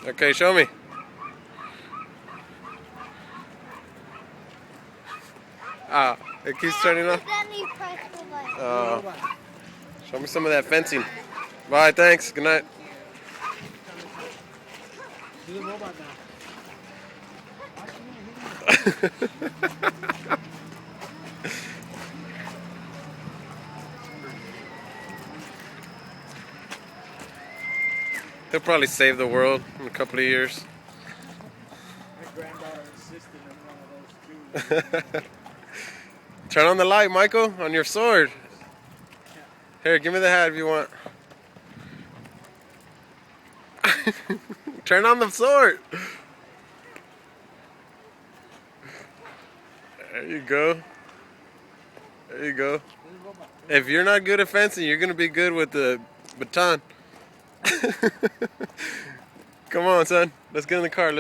Okay, show me. Ah, it keeps turning off. Show me some of that fencing. Bye, thanks. Good night. Do the robot now. They'll probably save the world in a couple of years. My granddaughter insisted on one of those too. Turn on the light, Michael, on your sword. Here, give me the hat if you want. Turn on the sword. There you go. There you go. If you're not good at fencing, you're gonna be good with the baton. Come on, son. Let's get in the car.